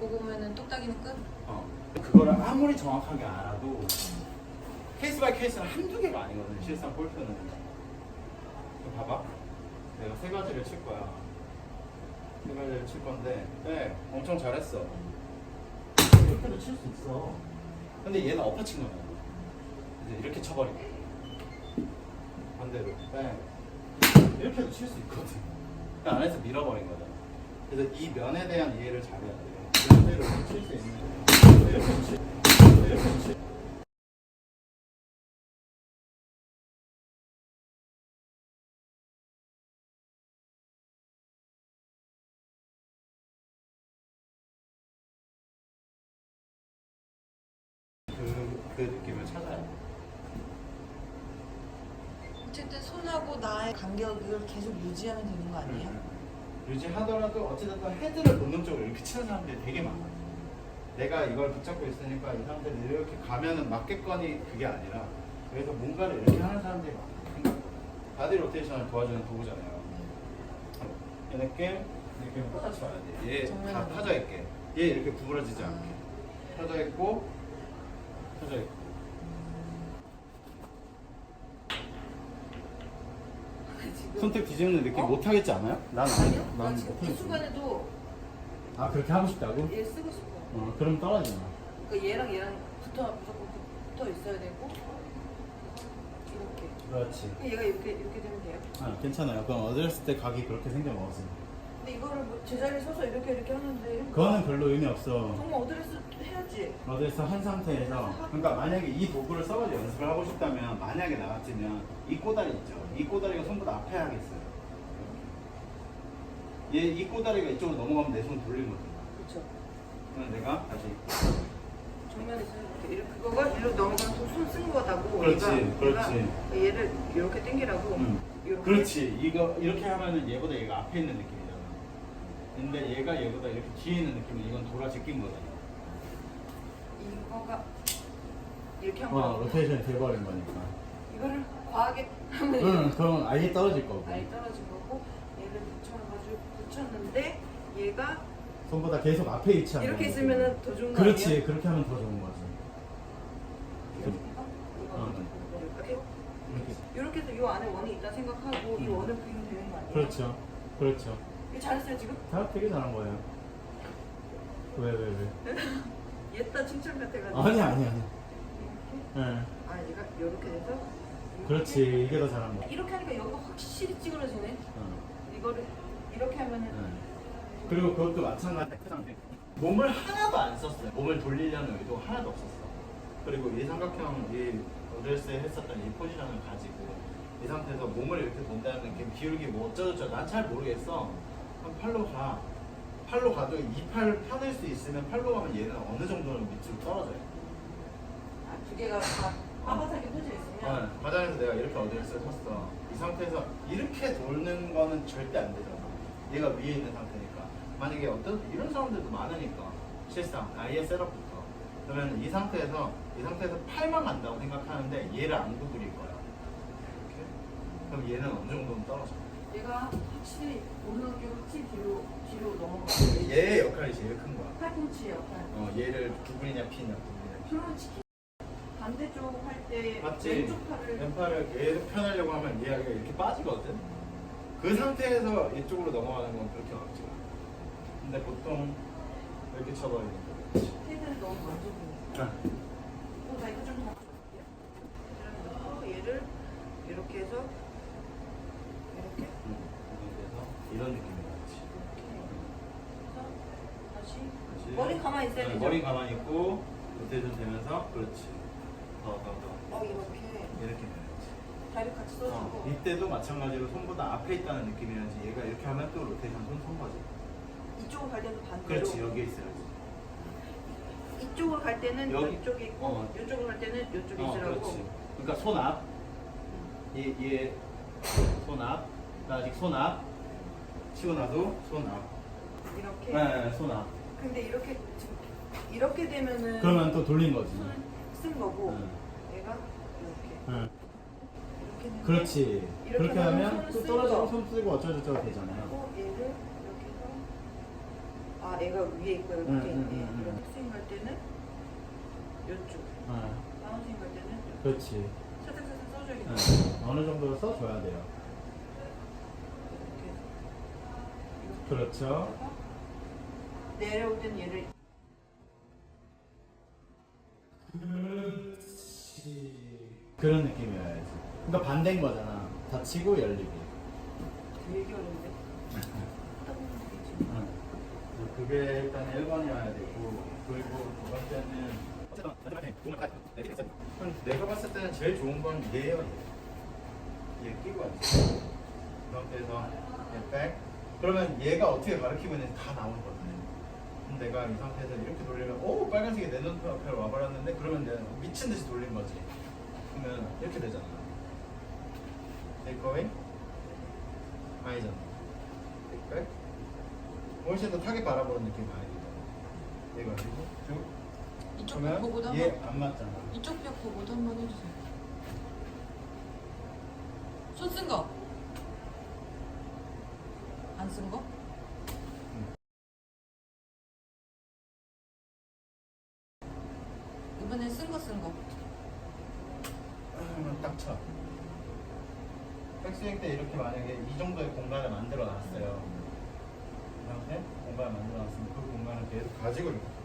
보고 오면은 똑딱이는 끝? 그거를 아무리 정확하게 알아도 케이스 바이 케이스는 한두 개가 아니거든. 실상 골프는. 봐봐. 내가 세 가지를 칠 거야. 세 가지를 칠 건데, 네, 엄청 잘했어. 이렇게도 칠 수 있어. 근데 얘는 엎어친 거야. 이제 이렇게 쳐버리고. 반대로. 네. 이렇게도 칠 수 있거든. 그 안에서 밀어버린 거잖아. 그래서 이 면에 대한 이해를 잘해야 돼. 반대로 칠 수 있는. 이렇게 칠. 이렇게 칠. 그 느낌을 찾아야 돼. 어쨌든 손하고 나의 간격을 계속 유지하면 되는 거 아니에요? 유지하더라도 어찌됐든 헤드를 본능적으로 이렇게 치는 사람들이 되게 많아. 내가 이걸 붙잡고 있으니까 이 상태를 이렇게 가면은 맞겠거니 그게 아니라 그래서 뭔가를 이렇게 하는 사람들이 많아. 생각보다. 바디 로테이션을 도와주는 도구잖아요. 얘 느낌 똑같이 봐야 돼. 얘 다 펴져 있게. 얘 이렇게 구부러지지 않게. 펴져 있고 펴져 있고. 손톱 뒤집는 느낌 못 하겠지 않아요? 난 아니요? 나 난 지금 이 순간에도 아 그렇게 하고 싶다고? 얘 쓰고 싶어. 그럼 떨어지나? 그러니까 얘랑 무조건 붙어 있어야 되고 이렇게. 그렇지. 얘가 이렇게 되면 돼요? 아 괜찮아요. 그럼 어렸을 때 각이 그렇게 생겨 먹었어요. 근데 이거를 뭐 제자리에 서서 이렇게 하는데 그거는 별로 의미 없어. 정말 어드레스 해야지. 어디서 한 상태에서 그러니까 만약에 이 도구를 써가지고 연습을 하고 싶다면 만약에 나 같으면 이 꼬다리 있죠. 이 꼬다리가 손보다 앞에 하겠어요. 얘 이 꼬다리가 이쪽으로 넘어가면 내 손 돌리거든. 그렇죠. 그럼 내가 다시 정면에서 이렇게 그거가 일로 넘어가면 손 쓴 거다고. 그렇지, 얘가 그렇지. 얘를 이렇게 당기라고. 이렇게. 그렇지. 이거 이렇게 하면은 얘보다 얘가 앞에 있는 느낌이잖아. 근데 얘가 얘보다 이렇게 뒤에 있는 느낌은 이건 돌아 제낀 거잖아. 이거가 이렇게 한 거. 로테이션이 돼버린 거니까. 이거를 과하게 하면 응, 그럼 아예 떨어질 거고. 아예 떨어진 거고 얘를 붙였는데 얘가 손보다 계속 앞에 위치하는 이렇게 거지. 있으면은 더 좋은 거 그렇지. 아니에요? 그렇게 하면 더 좋은 거지. 이렇게 이렇게 해서 이 안에 원이 있다 생각하고 이 원을 그리면 되는 거 아니에요? 그렇죠. 그렇죠. 이거 잘했어요 지금? 다 되게 잘한 거예요. 왜? 얘따 칭찬 같아가지고. 아니. 이렇게? 네. 아 얘가 이렇게 돼서 이렇게? 그렇지. 이게 더 잘한 거. 이렇게 하니까 여기가 확실히 찌그러지네. 어. 이거를 이렇게 하면은 네. 그리고 그것도 마찬가지. 몸을 하나도 안 썼어요. 몸을 돌리려는 의도가 하나도 없었어. 그리고 이 삼각형 이 어드레스에 했었던 이 포지션을 가지고 이 상태에서 몸을 이렇게 본다는 느낌, 기울기 뭐 어쩌고저쩌고 난 잘 모르겠어. 그럼 팔로 가. 팔로 가도 이 팔 펴낼 수 있으면 팔로 가면 얘는 어느 정도는 밑으로 떨어져요. 두 개가 다 빳빳하게 펴져 있으면. 과장에서 내가 이렇게 어드레스를 섰어. 이 상태에서 이렇게 돌는 거는 절대 안 되잖아. 얘가 위에 있는 상태니까. 만약에 어떤 이런 사람들도 많으니까 실상 아예 셋업부터 그러면 이 상태에서 팔만 간다고 생각하는데 얘를 안 구부릴 거야. 이렇게. 그럼 얘는 어느 정도는 떨어져. 얘가 확실히 오르막이 확실히 뒤로 넘어가. 얘의 역할이 제일 큰 거야. 팔꿈치 역할. 얘를 구부리냐 피냐. 그러면 치킨 반대쪽 할 때 맞지? 왼쪽 팔을 왼팔을 계속 펴내려고 하면 얘가 이렇게 빠지거든. 그 상태에서 이쪽으로 넘어가는 건 그렇게 어렵지 않아. 근데 보통 이렇게 쳐버리는 거지. 헤드를 너무 먼저 보니까. 나 이거 좀 바꿔볼게요. 헤드를 넣고 얘를 이렇게 해서 이렇게 그래서 이런 느낌이 나지. 해서 다시 머리 가만히 있어야 되죠? 머리 가만히 있고 로테이션 되면서 그렇지. 더. 이렇게 돼야지. 다리 같이 써주고. 이때도 마찬가지로 손보다 앞에 있다는 느낌이라지. 얘가 이렇게 하면 또 로테이션 손 선 거지. 이쪽으로 갈 때는 반대로. 그렇지. 여기에 있어야지. 이쪽으로 갈 때는 여기? 이쪽에 있고 이쪽으로 갈 때는 이쪽에 있으라고. 그렇지. 그러니까 손 앞. 얘 손 앞. 나 아직 손 앞. 치고 나도 손 앞. 이렇게. 네, 손 앞. 근데 이렇게 되면은 그러면 또 돌린 거지. 손을 쓴 거고 네. 얘가 이렇게. 응. 이렇게 되면 그렇지. 이렇게 그렇게 하면 손을 또 쓰고 떨어지고 손 쓰고 어쩌고저쩌고 되잖아요. 얘를 이렇게 해서 아 얘가 위에 있고 여기 밑에 있네. 그럼 백스윙 갈 때는 이쪽. 다운스윙 갈 때는 이쪽. 그렇지. 살짝 써줘야겠다. 어느 정도 써줘야 돼요. 이렇게 해서. 그렇죠. 내려올 땐 얘를 그런 느낌이어야지. 그러니까 반대인 거잖아. 닫히고 열리기. 되게 어려운데? 하다 보면 되겠지. 그게 일단 1번이어야 되고, 그리고 두 번째는 내가 봤을 때는 제일 좋은 건 얘예요. 얘 끼고 앉아. 그 상태에서 얘 백. 그러면 얘가 어떻게 가르치고 있는지 다 나오는 거거든. 그럼 내가 이 상태에서 이렇게 돌리면 오 빨간색이 내 눈 앞에 와버렸는데 그러면 내가 미친 듯이 돌린 거지. 그러면 이렇게 되잖아. 테이크어웨이 아니잖아. 백. 훨씬 더 타겟 바라보는 느낌이 많이 들잖아. 얘가 그리고 쭉. 이쪽 그러면 벽 보고도 얘 한번 안 맞잖아. 이쪽 벽 보고도 한번 해주세요. 손 쓴 거. 안 쓴 거? 이번엔 쓴 거. 딱 쳐. 백스윙 때 이렇게 만약에 이 정도의 공간을 만들어 놨어요. 이 상태? 공간을 만들어 놨으면 그 공간을 계속 가지고 있고.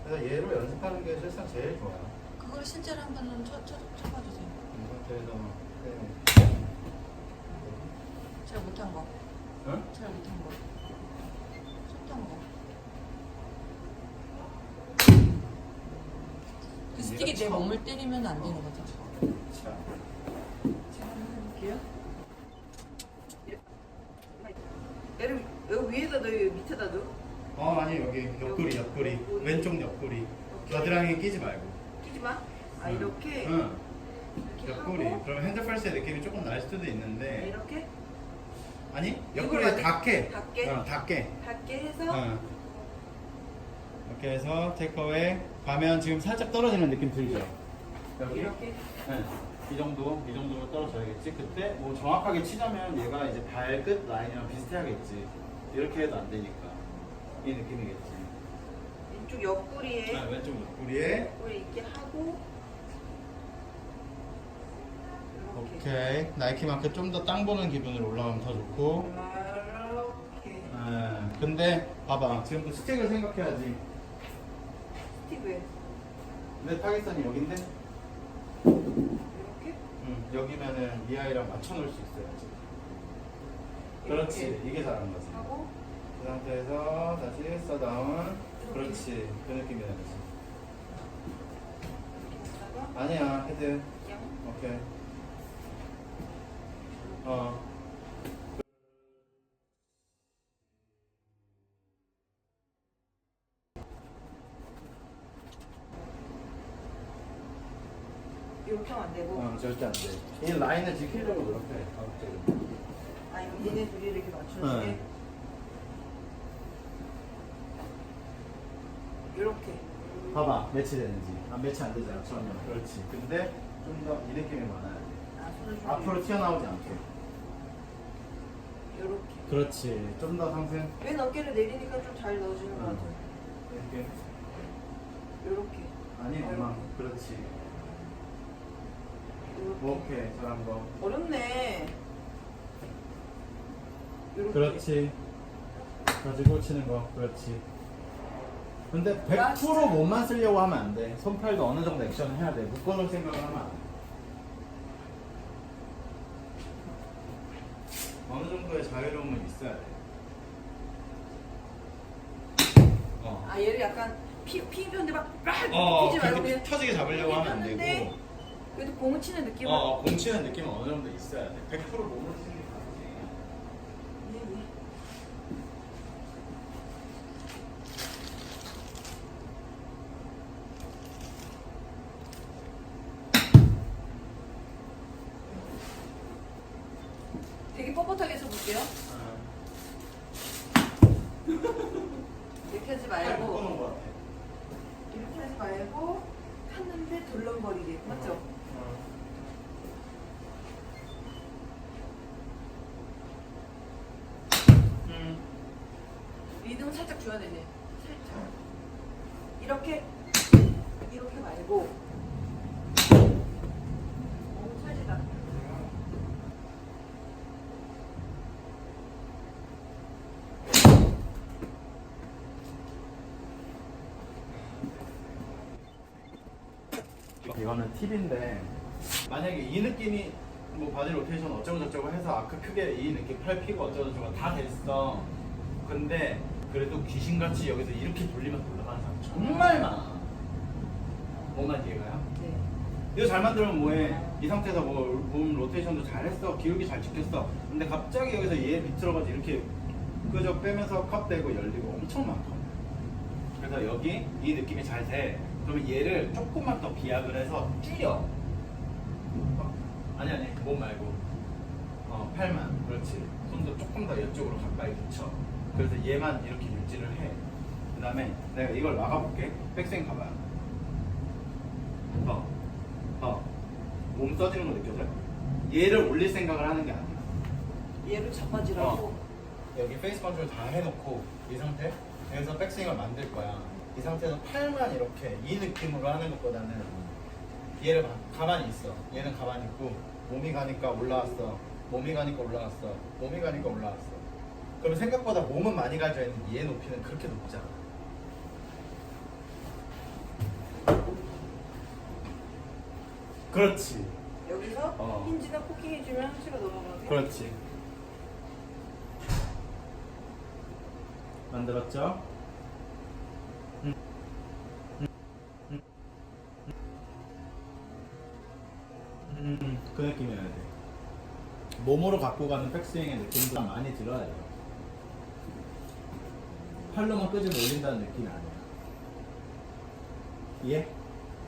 그래서 얘로 연습하는 게 실상 제일 좋아요. 그걸 실제로 한 번은 쳐봐주세요. 이 상태에서 잘 못한 거. 응? 잘 못한 거. 쳤던 거. 그 스틱이 내 몸을 때리면 안 되는 거죠. 자, 제가 한번 해볼게요. 얘를 여기 위에다 넣어요? 여기 밑에다 넣어? 아니 여기 옆구리 왼쪽 옆구리 겨드랑이 끼지 말고. 끼지 마. 아 이렇게 응. 이렇게 옆구리. 하고 그럼 핸드펄스의 느낌이 조금 날 수도 네, 있는데 이렇게 아니 이걸 옆구리에 완전- 닿게. 닿게? 닿게. 닿게 해서 이렇게 해서 테이크어웨이 가면 지금 살짝 떨어지는 느낌 들죠? 여기? 이렇게 네. 이 정도로 떨어져야겠지. 그때 뭐 정확하게 치자면 얘가 이제 발끝 라인이랑 비슷해야겠지. 이렇게 해도 안 되니까 이 느낌이겠지. 이쪽 옆구리에 왼쪽 옆구리에. 옆구리 있게 하고 이렇게 오케이. 나이키 마크 좀 더 땅 보는 기분으로 올라가면 더 좋고. 이렇게 근데 봐봐. 지금 또 스틱을 생각해야지. 스틱을 내 타겟선이 여긴데? 이렇게 여기면은 이 아이랑 맞춰놓을 수 있어야지. 그렇지. 이렇게 이게 잘하는 거지. 하고 그 상태에서 다시 써다운. 그렇지. 그 느낌이 나지. 이렇게 하다가 아니야. 헤드. 그냥 오케이. 이렇게 하면 안 되고 절대 안 돼. 이 라인을 지키려고 노력해. 가급적이면. 아 얘네 둘이 이렇게 맞추는 게 이렇게 봐봐. 매치 되는지. 매치 안 되잖아. 전혀. 그렇지. 근데 좀 더 이 느낌이 많아야 돼. 손을 좀 앞으로 튀어나오지 않게. 이렇게 그렇지. 좀 더 상승. 왼 어깨를 내리니까 좀 잘 넣어주는 것 같아요. 이렇게. 이렇게 아니, 엄마. 그렇지. 이렇게 오케이. 잘한 거. 어렵네. 이렇게. 그렇지. 가지고 치는 거. 그렇지. 근데 100% 몸만 쓰려고 하면 안 돼. 손팔도 어느 정도 액션을 해야 돼. 묶어놓을 생각을 하면 안 돼. 어느 정도의 자유로움은 있어야 돼. 아 얘를 약간 피는데 막 그렇게 피지 말고 그냥 터지게 잡으려고 하면 안 폈는데 되고. 그래도 공을 치는 느낌은 공 치는 느낌은 어느 정도 있어야 돼. 100% 몸을 쓰는 게 아니지. 예, 예. 되게 뻣뻣하게 해서 볼게요. 이렇게 하지 말고 묶어놓은 것 같아. 이렇게 하지 말고 폈는데 덜렁거리게 맞죠? 리듬을 살짝 줘야 되네. 살짝. 이렇게 말고. 너무 찰지다. 이거는 팁인데 만약에 이 느낌이 뭐 바디 로테이션 어쩌고 저쩌고 해서 아크 크게 이 느낌 팔 피고 어쩌고 저쩌고 다 됐어. 근데 그래도 귀신같이 여기서 이렇게 돌리면 올라가는 사람 정말 많아. 뭐만 이해가요? 네. 이거 잘 만들면 뭐해? 이 상태에서 몸 로테이션도 잘했어, 기울기 잘 지켰어. 근데 갑자기 여기서 얘 비틀어가지고 이렇게 끄적 빼면서 컵 대고 열리고 엄청 많거든. 그래서 여기 이 느낌이 잘 돼. 그러면 얘를 조금만 더 비약을 해서 줄여. 아니 몸 말고 팔만. 그렇지. 손도 조금 더 이쪽으로 가까이 붙여. 그래서 얘만 이렇게 유지를 해. 그 다음에 내가 이걸 막아볼게. 백스윙 가봐요. 몸 써지는 거 느껴져요? 얘를 올릴 생각을 하는 게 아니야. 얘를 잡아지라고. 여기 페이스 컨트롤 다 해놓고 이 상태? 여기서 백스윙을 만들 거야. 이 상태에서 팔만 이렇게 이 느낌으로 하는 것보다는 얘를 가만히 있어. 얘는 가만히 있고 몸이 가니까 올라왔어. 몸이 가니까 올라왔어. 몸이 가니까 올라왔어. 그러면 생각보다 몸은 많이 가져 있는데 얘 높이는 그렇게 높지 않아. 그렇지. 여기서 힌지나 코킹 해주면 한치가 넘어가게. 그렇지. 만들었죠? 그 느낌이어야 돼. 몸으로 갖고 가는 백스윙의 느낌도 많이 들어야 돼요. 팔로만 끄집어 올린다는 느낌이 아니야. 이해?